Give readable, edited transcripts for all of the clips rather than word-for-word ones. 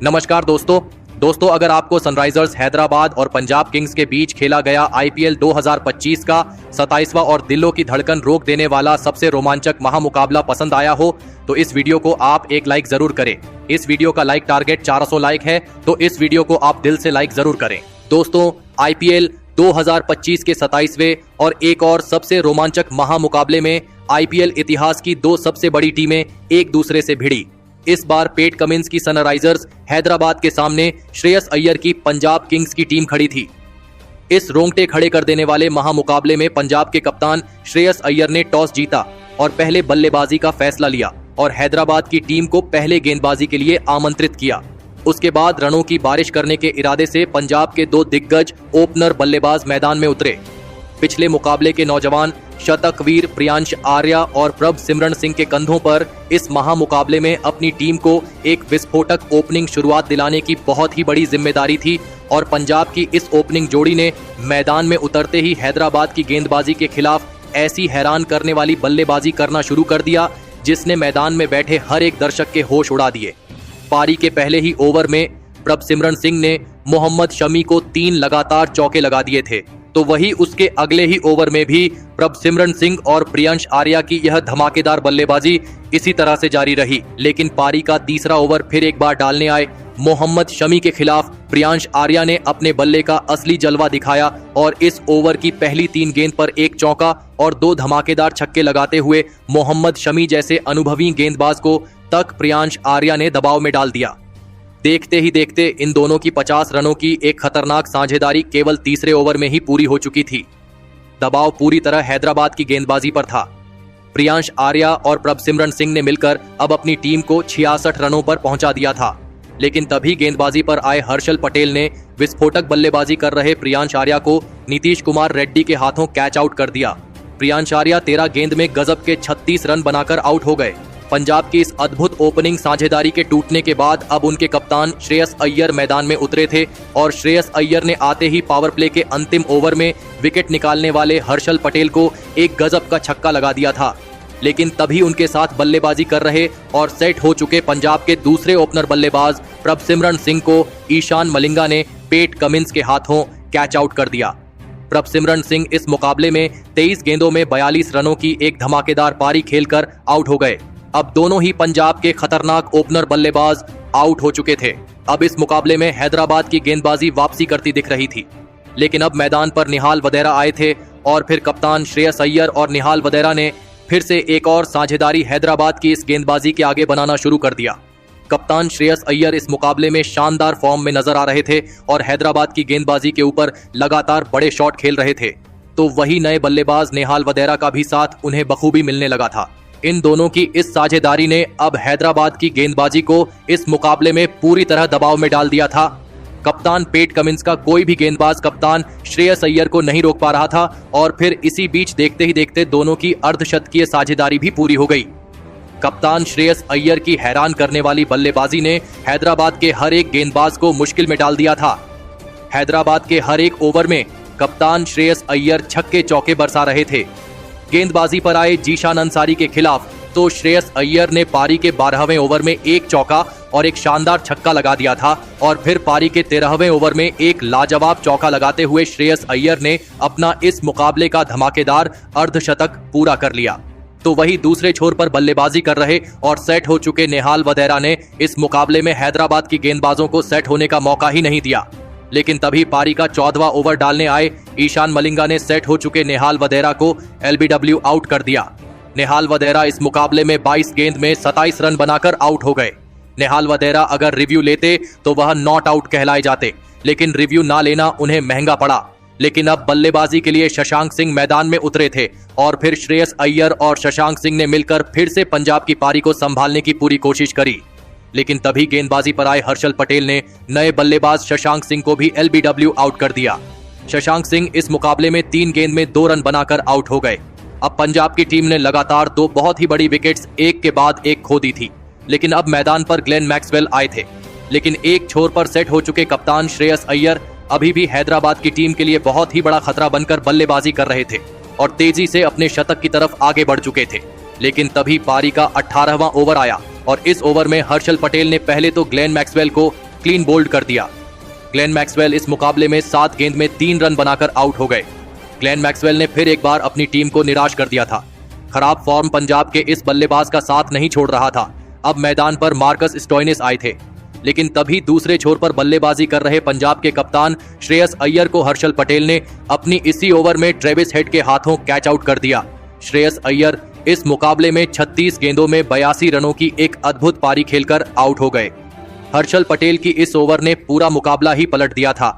नमस्कार दोस्तों अगर आपको सनराइजर्स हैदराबाद और पंजाब किंग्स के बीच खेला गया आईपीएल 2025 का 27वां और दिलों की धड़कन रोक देने वाला सबसे रोमांचक महामुकाबला पसंद आया हो तो इस वीडियो को आप एक लाइक जरूर करें। इस वीडियो का लाइक टारगेट 400 लाइक है, तो इस वीडियो को आप दिल से लाइक जरूर करें। दोस्तों, आईपीएल 2025 के 27वें और एक और सबसे रोमांचक महामुकाबले में आईपीएल इतिहास की दो सबसे बड़ी टीमें एक दूसरे से भिड़ी। इस बार पेट कमिंस की सनराइजर्स हैदराबाद के सामने श्रेयस अय्यर की पंजाब किंग्स की टीम खड़ी थी। इस रोंगटे खड़े कर देने वाले महामुकाबले में पंजाब के कप्तान श्रेयस अय्यर ने टॉस जीता और पहले बल्लेबाजी का फैसला लिया और हैदराबाद की टीम को पहले गेंदबाजी के लिए आमंत्रित किया। उसके बाद रनों की बारिश करने के इरादे से पंजाब के दो दिग्गज ओपनर बल्लेबाज मैदान में उतरे। पिछले मुकाबले के नौजवान शतकवीर प्रियांश आर्या और प्रभ सिमरन सिंह के कंधों पर इस महामुकाबले में अपनी टीम को एक विस्फोटक ओपनिंग शुरुआत दिलाने की बहुत ही बड़ी जिम्मेदारी थी और पंजाब की इस ओपनिंग जोड़ी ने मैदान में उतरते ही हैदराबाद की गेंदबाजी के खिलाफ ऐसी हैरान करने वाली बल्लेबाजी करना शुरू कर दिया जिसने मैदान में बैठे हर एक दर्शक के होश उड़ा दिए। पारी के पहले ही ओवर में प्रभ सिमरन सिंह ने मोहम्मद शमी को 3 लगातार चौके लगा दिए थे, तो वही उसके अगले ही ओवर में भी प्रभ सिमरन सिंह और प्रियांश आर्या की यह धमाकेदार बल्लेबाजी इसी तरह से जारी रही। लेकिन पारी का तीसरा ओवर फिर एक बार डालने आए मोहम्मद शमी के खिलाफ प्रियांश आर्या ने अपने बल्ले का असली जलवा दिखाया और इस ओवर की पहली 3 गेंद पर 1 चौका और 2 धमाकेदार छक्के लगाते हुए मोहम्मद शमी जैसे अनुभवी गेंदबाज को तक प्रियांश आर्या ने दबाव में डाल दिया। देखते ही देखते इन दोनों की 50 रनों की एक खतरनाक साझेदारी केवल तीसरे ओवर में ही पूरी हो चुकी थी। दबाव पूरी तरह हैदराबाद की गेंदबाजी पर था। प्रियांश आर्या और प्रभ सिमरन सिंह ने मिलकर अब अपनी टीम को 66 रनों पर पहुंचा दिया था, लेकिन तभी गेंदबाजी पर आए हर्षल पटेल ने विस्फोटक बल्लेबाजी कर रहे प्रियांश आर्या को नीतीश कुमार रेड्डी के हाथों कैच आउट कर दिया। प्रियांश आर्या 13 गेंद में गजब के 36 रन बनाकर आउट हो गए। पंजाब की इस अद्भुत ओपनिंग साझेदारी के टूटने के बाद अब उनके कप्तान श्रेयस अय्यर मैदान में उतरे थे और श्रेयस अय्यर ने आते ही पावर प्ले के अंतिम ओवर में विकेट निकालने वाले हर्षल पटेल को एक गजब का छक्का लगा दिया था। लेकिन तभी उनके साथ बल्लेबाजी कर रहे और सेट हो चुके पंजाब के दूसरे ओपनर बल्लेबाज प्रभ सिमरन सिंह को ईशान मलिंगा ने पेट कमिंस के हाथों कैच आउट कर दिया। प्रभ सिमरन सिंह इस मुकाबले में 23 गेंदों में 42 रनों की एक धमाकेदार पारी खेलकर आउट हो गए। अब दोनों ही पंजाब के खतरनाक ओपनर बल्लेबाज आउट हो चुके थे। अब इस मुकाबले में हैदराबाद की गेंदबाजी वापसी करती दिख रही थी, लेकिन अब मैदान पर निहाल वधेरा आए थे और फिर कप्तान श्रेयस अय्यर और निहाल वधेरा ने फिर से एक और साझेदारी हैदराबाद की इस गेंदबाजी के आगे बनाना शुरू कर दिया। कप्तान श्रेयस अय्यर इस मुकाबले में शानदार फॉर्म में नजर आ रहे थे और हैदराबाद की गेंदबाजी के ऊपर लगातार बड़े शॉट खेल रहे थे, तो वही नए बल्लेबाज निहाल वधेरा का भी साथ उन्हें बखूबी मिलने लगा था। इन दोनों की इस साझेदारी ने अब हैदराबाद की गेंदबाजी को इस मुकाबले में पूरी तरह दबाव में डाल दिया था। कप्तान पेट कमिंस का कोई भी गेंदबाज कप्तान श्रेयस अय्यर को नहीं रोक पा रहा था और फिर इसी बीच देखते ही देखते दोनों की अर्धशतकीय साझेदारी भी पूरी हो गई। कप्तान श्रेयस अय्यर की हैरान करने वाली बल्लेबाजी ने हैदराबाद के हर एक गेंदबाज को मुश्किल में डाल दिया था। हैदराबाद के हर एक ओवर में कप्तान श्रेयस अय्यर छक्के चौके बरसा रहे थे। गेंदबाजी पर आए जीशान अंसारी के खिलाफ तो श्रेयस अय्यर ने पारी के 12वें ओवर में 1 चौका और एक शानदार छक्का लगा दिया था और फिर पारी के 13वें ओवर में एक लाजवाब चौका लगाते हुए श्रेयस अय्यर ने अपना इस मुकाबले का धमाकेदार अर्धशतक पूरा कर लिया। तो वही दूसरे छोर पर बल्लेबाजी कर रहे और सेट हो चुके निहाल वधेरा ने इस मुकाबले में हैदराबाद की गेंदबाजों को सेट होने का मौका ही नहीं दिया। लेकिन तभी पारी का 14वां ओवर डालने आए ईशान मलिंगा ने सेट हो चुके निहाल वधेरा को एलबीडब्ल्यू आउट कर दिया। निहाल वधेरा इस मुकाबले में 22 गेंद में 27 रन बनाकर आउट हो गए। निहाल वधेरा अगर रिव्यू लेते तो वह नॉट आउट कहलाए जाते, लेकिन रिव्यू ना लेना उन्हें महंगा पड़ा। लेकिन अब बल्लेबाजी के लिए शशांक सिंह मैदान में उतरे थे और फिर श्रेयस अय्यर और शशांक सिंह ने मिलकर फिर से पंजाब की पारी को संभालने की पूरी कोशिश करी। लेकिन तभी गेंदबाजी पर आए हर्षल पटेल ने नए बल्लेबाज शशांक सिंह को भी एलबीडब्ल्यू आउट कर दिया। शशांक सिंह इस मुकाबले में 3 गेंद में 2 रन बनाकर आउट हो गए। अब पंजाब की टीम ने लगातार 2 बहुत ही बड़ी विकेट्स एक के बाद एक खो दी थी, लेकिन अब मैदान पर ग्लेन मैक्सवेल आए थे। लेकिन एक छोर पर सेट हो चुके कप्तान श्रेयस अय्यर अभी भी हैदराबाद की टीम के लिए बहुत ही बड़ा खतरा बनकर बल्लेबाजी कर रहे थे और तेजी से अपने शतक की तरफ आगे बढ़ चुके थे। लेकिन तभी पारी का 18वां ओवर आया और इस ओवर में हर्षल पटेल ने पहले तो ग्लेन मैक्सवेल को क्लीन बोल्ड कर दिया। ग्लेन मैक्सवेल इस मुकाबले में 7 गेंद में 3 रन बनाकर आउट हो गए। ग्लेन मैक्सवेल ने फिर एक बार अपनी टीम को निराश कर दिया था। खराब फॉर्म पंजाब के इस बल्लेबाज का साथ नहीं छोड़ रहा था। अब मैदान पर मार्कस स्टोइनिस आए थे, लेकिन तभी दूसरे छोर पर बल्लेबाजी कर रहे पंजाब के कप्तान श्रेयस अय्यर को हर्षल पटेल ने अपनी इसी ओवर में ट्रेविस हेड के हाथों कैच आउट कर दिया। श्रेयस अय्यर इस मुकाबले में 36 गेंदों में 82 रनों की एक अद्भुत पारी खेलकर आउट हो गए। हर्षल पटेल की इस ओवर ने पूरा मुकाबला ही पलट दिया था।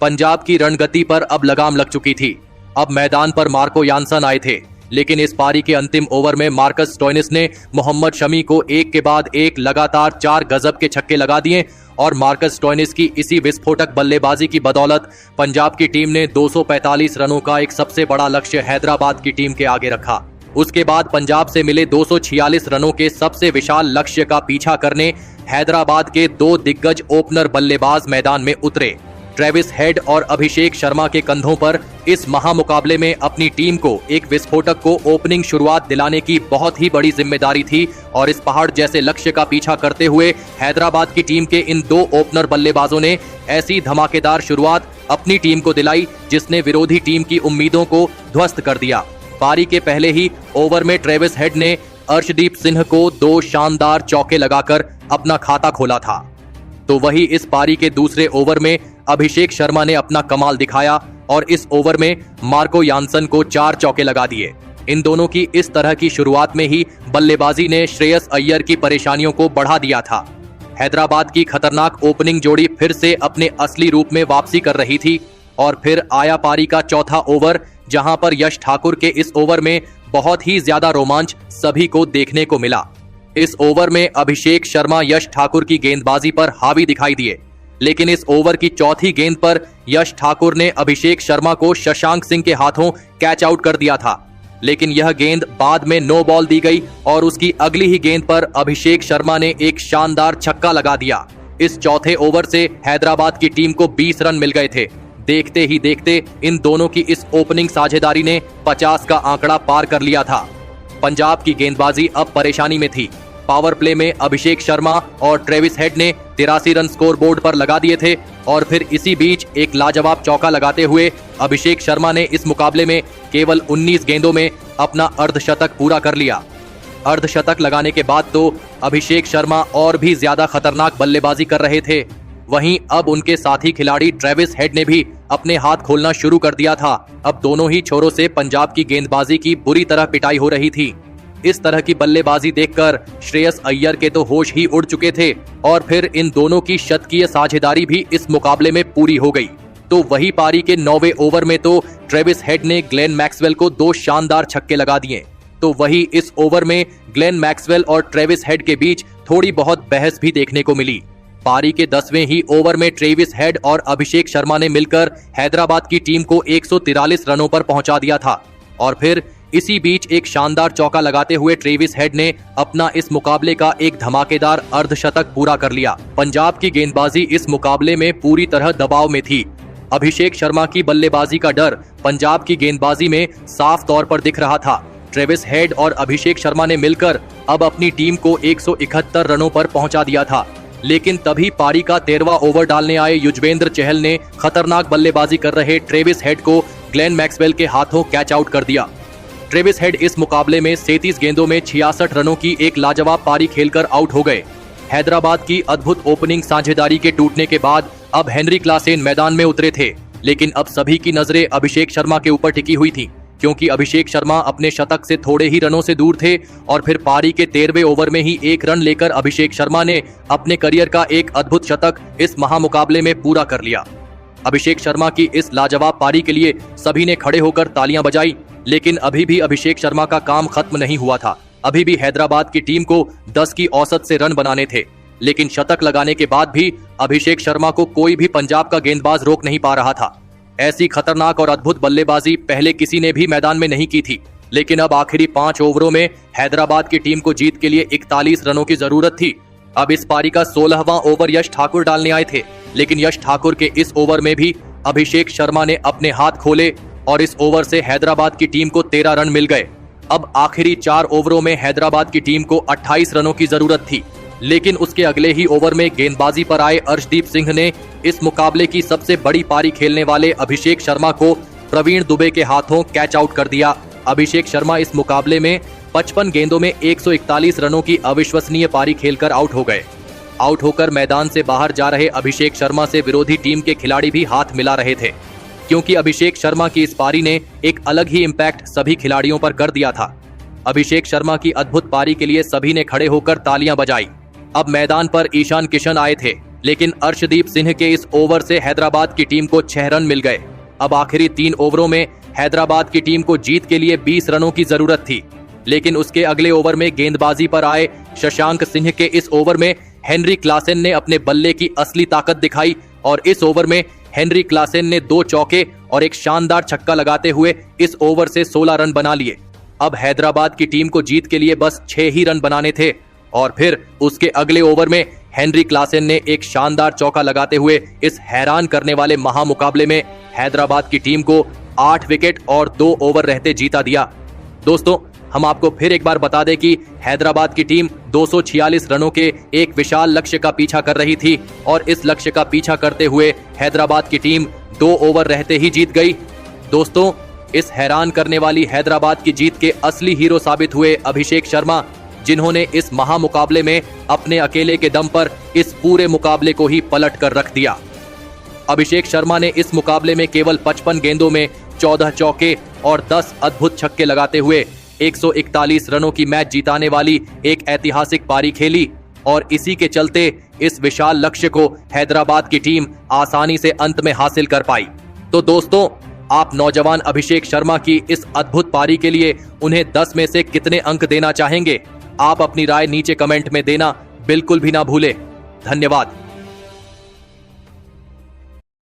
पंजाब की रणगति पर अब लगाम लग चुकी थी। अब मैदान पर मार्को यानसन आए थे, लेकिन इस पारी के अंतिम ओवर में मार्कस स्टोइनिस ने मोहम्मद शमी को एक के बाद एक लगातार 4 गजब के छक्के लगा दिए और मार्कस स्टोइनिस की इसी विस्फोटक बल्लेबाजी की बदौलत पंजाब की टीम ने 245 रनों का एक सबसे बड़ा लक्ष्य हैदराबाद की टीम के आगे रखा। उसके बाद पंजाब से मिले 246 रनों के सबसे विशाल लक्ष्य का पीछा करने हैदराबाद के 2 दिग्गज ओपनर बल्लेबाज मैदान में उतरे। ट्रेविस हेड और अभिषेक शर्मा के कंधों पर इस महामुकाबले में अपनी टीम को एक विस्फोटक को ओपनिंग शुरुआत दिलाने की बहुत ही बड़ी जिम्मेदारी थी और इस पहाड़ जैसे लक्ष्य का पीछा करते हुए हैदराबाद की टीम के इन 2 ओपनर बल्लेबाजों ने ऐसी धमाकेदार शुरुआत अपनी टीम को दिलाई जिसने विरोधी टीम की उम्मीदों को ध्वस्त कर दिया। पारी के पहले ही ओवर में ट्रेविस हेड ने अर्शदीप सिंह को 2 शानदार चौके लगाकर अपना खाता खोला था। तो वही इस पारी के दूसरे ओवर में अभिषेक शर्मा ने अपना कमाल दिखाया और इस ओवर में मार्को यानसन को 4 चौके लगा दिए। इन दोनों की इस तरह की शुरुआत में ही बल्लेबाजी ने श्रेयस अय्यर की परेशानियों को बढ़ा दिया था। हैदराबाद की खतरनाक ओपनिंग जोड़ी फिर से अपने असली रूप में वापसी कर रही थी और फिर आया पारी का चौथा ओवर, जहां पर यश ठाकुर के इस ओवर में बहुत ही ज्यादा रोमांच सभी को देखने को मिला। इस ओवर में अभिषेक शर्मा यश ठाकुर की गेंदबाजी पर हावी दिखाई दिए, लेकिन इस ओवर की चौथी गेंद पर यश ठाकुर ने अभिषेक शर्मा को शशांक सिंह के हाथों कैच आउट कर दिया था, लेकिन यह गेंद बाद में नो बॉल दी गई और उसकी अगली ही गेंद पर अभिषेक शर्मा ने एक शानदार छक्का लगा दिया। इस चौथे ओवर से हैदराबाद की टीम को 20 रन मिल गए थे। देखते ही देखते इन दोनों की इस ओपनिंग साझेदारी ने 50 का आंकड़ा पार कर लिया था। पंजाब की गेंदबाजी अब परेशानी में थी। पावर प्ले में अभिषेक शर्मा और ट्रेविस हेड ने 83 रन स्कोर बोर्ड पर लगा दिए थे और फिर इसी बीच एक लाजवाब चौका लगाते हुए अभिषेक शर्मा ने इस मुकाबले में केवल 19 गेंदों में अपना अर्धशतक पूरा कर लिया। अर्धशतक लगाने के बाद तो अभिषेक शर्मा और भी ज्यादा खतरनाक बल्लेबाजी कर रहे थे। वहीं अब उनके साथी खिलाड़ी ट्रेविस हेड ने भी अपने हाथ खोलना शुरू कर दिया था। अब दोनों ही छोरों से पंजाब की गेंदबाजी की बुरी तरह पिटाई हो रही थी। इस तरह की बल्लेबाजी देखकर श्रेयस अय्यर के तो होश ही उड़ चुके थे और फिर इन दोनों की शतकीय साझेदारी भी इस मुकाबले में पूरी हो गई। तो वही पारी के 9वें ओवर में तो ट्रेविस हेड ने ग्लेन मैक्सवेल को 2 शानदार छक्के लगा दिए। तो वही इस ओवर में ग्लेन मैक्सवेल और ट्रेविस हेड के बीच थोड़ी बहुत बहस भी देखने को मिली। पारी के 10वें ही ओवर में ट्रेविस हेड और अभिषेक शर्मा ने मिलकर हैदराबाद की टीम को 143 रनों पर पहुंचा दिया था और फिर इसी बीच एक शानदार चौका लगाते हुए ट्रेविस हेड ने अपना इस मुकाबले का एक धमाकेदार अर्धशतक पूरा कर लिया। पंजाब की गेंदबाजी इस मुकाबले में पूरी तरह दबाव में थी। अभिषेक शर्मा की बल्लेबाजी का डर पंजाब की गेंदबाजी में साफ तौर पर दिख रहा था। ट्रेविस हेड और अभिषेक शर्मा ने मिलकर अब अपनी टीम को 171 रनों पर पहुंचा दिया था, लेकिन तभी पारी का 13वां ओवर डालने आए युजवेंद्र चहल ने खतरनाक बल्लेबाजी कर रहे ट्रेविस हेड को ग्लेन मैक्सवेल के हाथों कैच आउट कर दिया। ट्रेविस हेड इस मुकाबले में 37 गेंदों में 66 रनों की एक लाजवाब पारी खेलकर आउट हो गए। हैदराबाद की अद्भुत ओपनिंग साझेदारी के टूटने के बाद अब हेनरी क्लासेन मैदान में उतरे थे, लेकिन अब सभी की नजरें अभिषेक शर्मा के ऊपर टिकी हुई थी, क्योंकि अभिषेक शर्मा अपने शतक से थोड़े ही रनों से दूर थे और फिर पारी के 13वें ओवर में ही 1 रन लेकर अभिषेक शर्मा ने अपने करियर का एक अद्भुत शतक इस महामुकाबले में पूरा कर लिया। अभिषेक शर्मा की इस लाजवाब पारी के लिए सभी ने खड़े होकर तालियां बजाई, लेकिन अभी भी अभिषेक शर्मा का काम खत्म नहीं हुआ था। अभी भी हैदराबाद की टीम को 10 की औसत से रन बनाने थे, लेकिन शतक लगाने के बाद भी अभिषेक शर्मा को कोई भी पंजाब का गेंदबाज रोक नहीं पा रहा था। ऐसी खतरनाक और अद्भुत बल्लेबाजी पहले किसी ने भी मैदान में नहीं की थी, लेकिन अब आखिरी 5 ओवरों में हैदराबाद की टीम को जीत के लिए 41 रनों की जरूरत थी। अब इस पारी का 16वां ओवर यश ठाकुर डालने आए थे, लेकिन यश ठाकुर के इस ओवर में भी अभिषेक शर्मा ने अपने हाथ खोले और इस ओवर से हैदराबाद की टीम को 13 रन मिल गए। अब आखिरी 4 ओवरों में हैदराबाद की टीम को 28 रनों की जरूरत थी। लेकिन उसके अगले ही ओवर में गेंदबाजी पर आए अर्शदीप सिंह ने इस मुकाबले की सबसे बड़ी पारी खेलने वाले अभिषेक शर्मा को प्रवीण दुबे के हाथों कैच आउट कर दिया। अभिषेक शर्मा इस मुकाबले में 55 गेंदों में 141 रनों की अविश्वसनीय पारी खेलकर आउट हो गए। आउट होकर मैदान से बाहर जा रहे अभिषेक शर्मा से विरोधी टीम के खिलाड़ी भी हाथ मिला रहे थे, क्योंकि अभिषेक शर्मा की इस पारी ने एक अलग ही इम्पैक्ट सभी खिलाड़ियों पर कर दिया था। अभिषेक शर्मा की अद्भुत पारी के लिए सभी ने खड़े होकर तालियां बजाई। अब मैदान पर ईशान किशन आए थे, लेकिन अर्शदीप सिंह के इस ओवर से हैदराबाद की टीम को 6 रन मिल गए। अब आखिरी 3 ओवरों में हैदराबाद की टीम को जीत के लिए 20 रनों की जरूरत थी, लेकिन उसके अगले ओवर में गेंदबाजी पर आए शशांक सिंह के इस ओवर में हेनरी क्लासेन ने अपने बल्ले की असली ताकत दिखाई और इस ओवर में हेनरी क्लासेन ने 2 चौके और एक शानदार छक्का लगाते हुए इस ओवर से 16 रन बना लिए। अब हैदराबाद की टीम को जीत के लिए बस 6 ही रन बनाने थे और फिर उसके अगले ओवर में हेनरी क्लासेन ने एक शानदार चौका लगाते हुए इस हैरान करने वाले महामुकाबले में हैदराबाद की टीम को 8 विकेट और 2 ओवर रहते जीता दिया। दोस्तों, हम आपको फिर एक बार बता दें कि हैदराबाद की टीम 246 रनों के एक विशाल लक्ष्य का पीछा कर रही थी और इस लक्ष्य का पीछा करते हुए हैदराबाद की टीम 2 ओवर रहते ही जीत गई। दोस्तों, इस हैरान करने वाली हैदराबाद की जीत के असली हीरो साबित हुए अभिषेक शर्मा, जिन्होंने इस महामुकाबले में अपने अकेले के दम पर इस पूरे मुकाबले को ही पलट कर रख दिया। अभिषेक शर्मा ने इस मुकाबले में केवल 55 गेंदों में 14 चौके और 10 अद्भुत छक्के लगाते हुए 141 रनों की मैच जिताने वाली एक ऐतिहासिक पारी खेली और इसी के चलते इस विशाल लक्ष्य को हैदराबाद की टीम आसानी से अंत में हासिल कर पाई। तो दोस्तों, आप नौजवान अभिषेक शर्मा की इस अद्भुत पारी के लिए उन्हें 10 में से कितने अंक देना चाहेंगे? आप अपनी राय नीचे कमेंट में देना बिल्कुल भी ना भूलें। धन्यवाद।